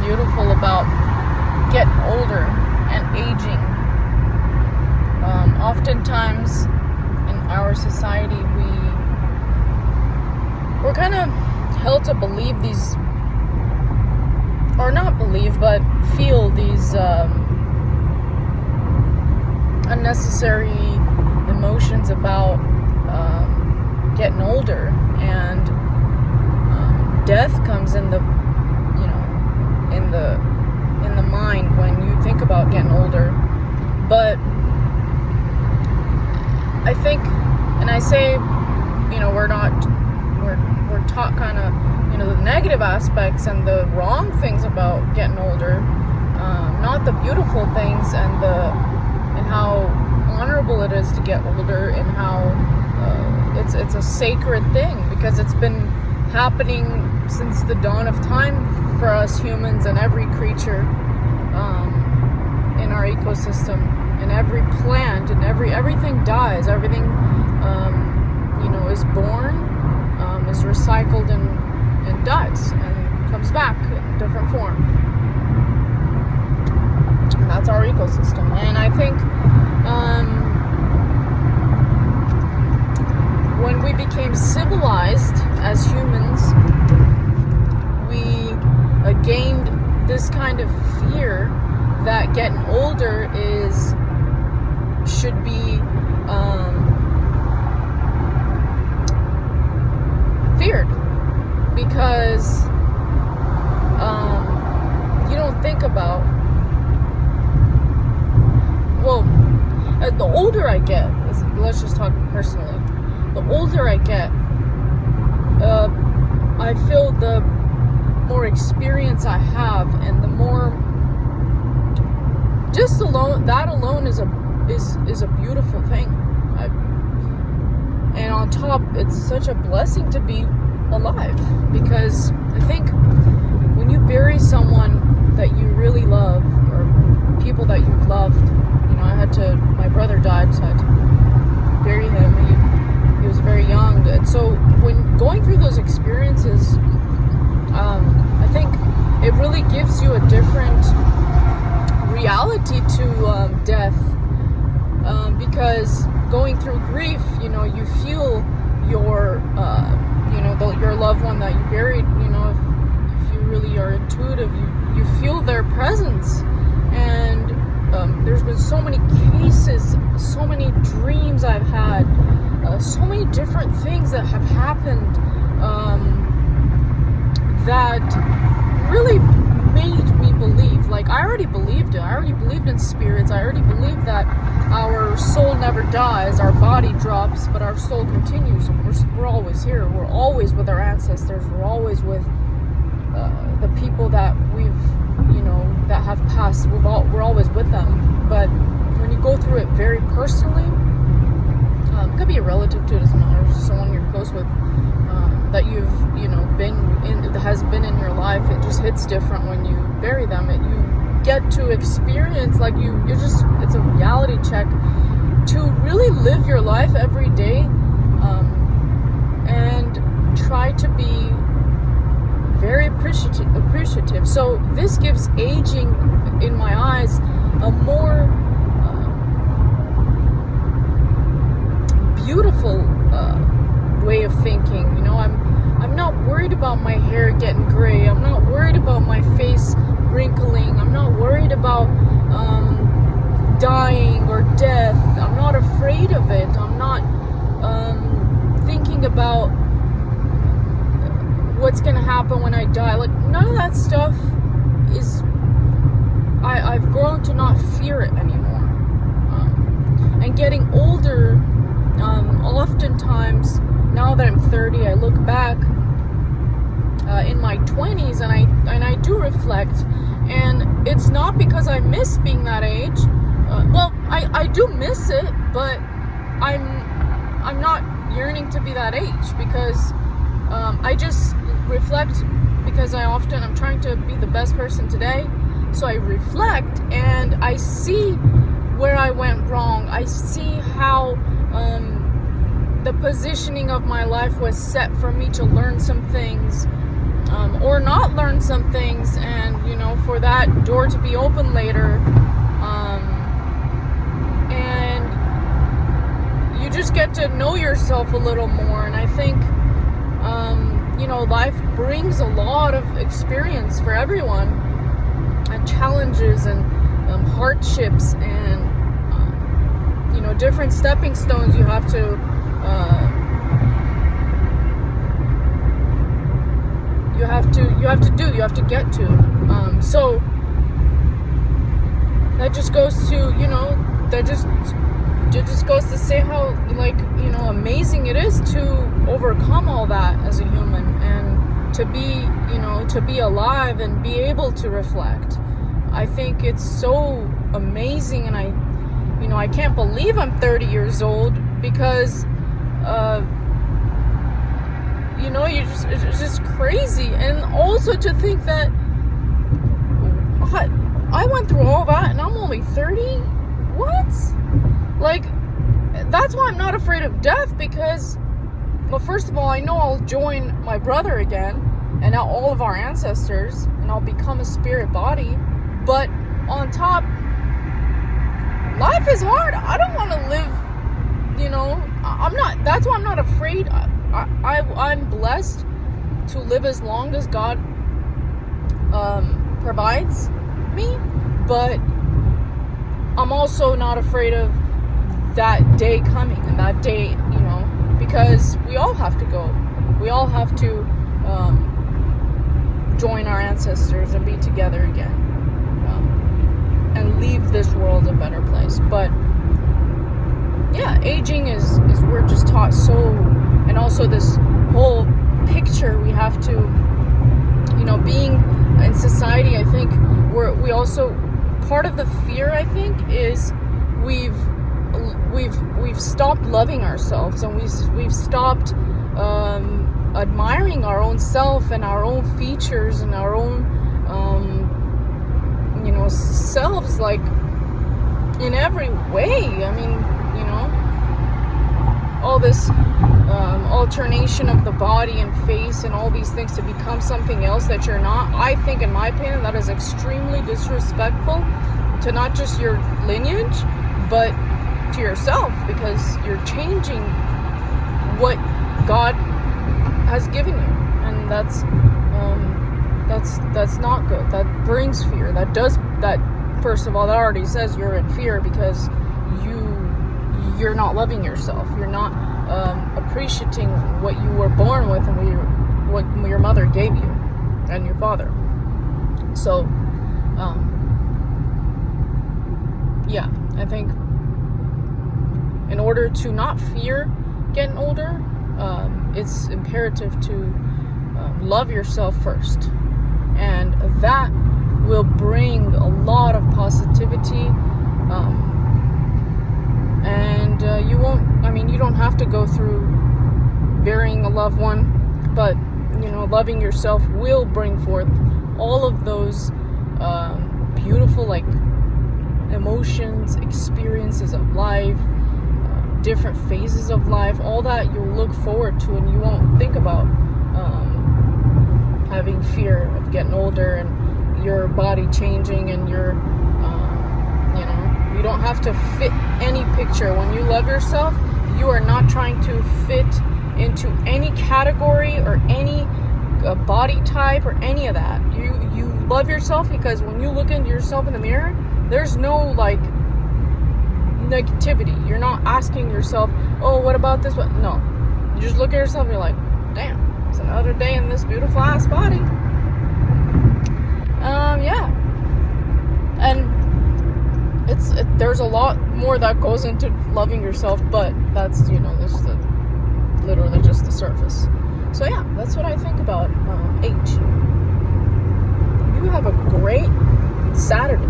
beautiful about getting older and aging. Oftentimes in our society, we're kind of held to believe these, or not believe, but feel these unnecessary emotions about getting older, and death comes in the in the mind when you think about getting older. But I think, and I say, we're taught kind of, the negative aspects and the wrong things about getting older, not the beautiful things and how honorable it is to get older, and how it's a sacred thing, because it's been happening since the dawn of time for us humans and every creature in our ecosystem, and every plant and everything dies, everything is born, is recycled and dies and comes back in different form. And that's our ecosystem. And I think when we became civilized as humans, we gained this kind of fear that getting older should be feared, because you don't think about, the older I get, let's just talk personally, the older I get, I feel the more experience I have, and the more, just that alone is a beautiful thing. And on top, it's such a blessing to be alive, because I think when you bury someone that you really love, or people that you've loved, my brother died, so I had to bury him. He was very young, and so when going through those experiences, I think it really gives you a different reality to death, because going through grief, you feel your your loved one that you buried, if you really are intuitive, you feel their presence. And there's been so many cases, so many dreams I've had, so many different things that have happened that really made me believe. Like, I already believed it. I already believed in spirits. I already believed that our soul never dies. Our body drops, but our soul continues. And we're always here. We're always with our ancestors. We're always with the people that that have passed. We're always with them. But when you go through it very personally, it could be a relative too, it doesn't matter, just someone you're close with, that you've has been in your life, it just hits different when you bury them. You get to experience, like it's a reality check to really live your life every day, and try to be very appreciative. So this gives aging, in my eyes, a more beautiful way of thinking. I'm not worried about my hair getting gray. I'm not worried about my face wrinkling. I'm not worried about dying or death. I'm not afraid of it. I'm not thinking about what's gonna happen when I die. Like, none of that stuff is. I've grown to not fear it anymore. And getting older, oftentimes, now that I'm 30, I look back in my 20s, and I do reflect, and it's not because I miss being that age. I do miss it, but I'm not yearning to be that age, because I just reflect, because I'm trying to be the best person today. So I reflect, and I see where I went wrong. I see how the positioning of my life was set for me to learn some things, or not learn some things, and for that door to be open later, and you just get to know yourself a little more. And I think life brings a lot of experience for everyone, and challenges and hardships, and different stepping stones you have to get to. So that just goes to just goes to say how amazing it is to overcome all that as a human, and to be alive and be able to reflect. I think it's so amazing, and I can't believe I'm 30 years old, because it's just crazy. And also to think that I went through all that and I'm only 30. What? That's why I'm not afraid of death, because, well, first of all, I know I'll join my brother again, and now all of our ancestors, and I'll become a spirit body. But on top, life is hard. I don't want to live, that's why I'm not afraid. I'm blessed to live as long as God provides me, but I'm also not afraid of that day coming, and that day, because we all have to go. We all have to join our ancestors and be together again, and leave this world a better place. But yeah, aging is we're just taught so, and also this whole picture we have to, being in society, I think we also, part of the fear, I think, is we've stopped loving ourselves, and we've stopped admiring our own self and our own features and our own selves, in every way. I mean, all this alternation of the body and face and all these things to become something else that you're not. I think, in my opinion, that is extremely disrespectful to not just your lineage, but to yourself, because you're changing what God has given you, and that's not good. That brings fear. That first of all, that already says you're in fear, because you're not loving yourself. You're not appreciating what you were born with, and what your mother gave you, and your father. So yeah, I think in order to not fear getting older, it's imperative to love yourself first, and that will bring a lot of positivity, and you don't have to go through burying a loved one, but loving yourself will bring forth all of those beautiful emotions, experiences of life, different phases of life, all that you'll look forward to, and you won't think about having fear of getting older and your body changing, and you don't have to fit any picture. When you love yourself, you are not trying to fit into any category or any body type or any of that. You love yourself because when you look into yourself in the mirror, there's no negativity. You're not asking yourself, oh, what about this one? No, you just look at yourself and you're like, damn, it's another day in this beautiful ass body. Yeah, and there's a lot more that goes into loving yourself, but that's literally just the surface. So yeah, that's what I think about age. You have a great Saturday.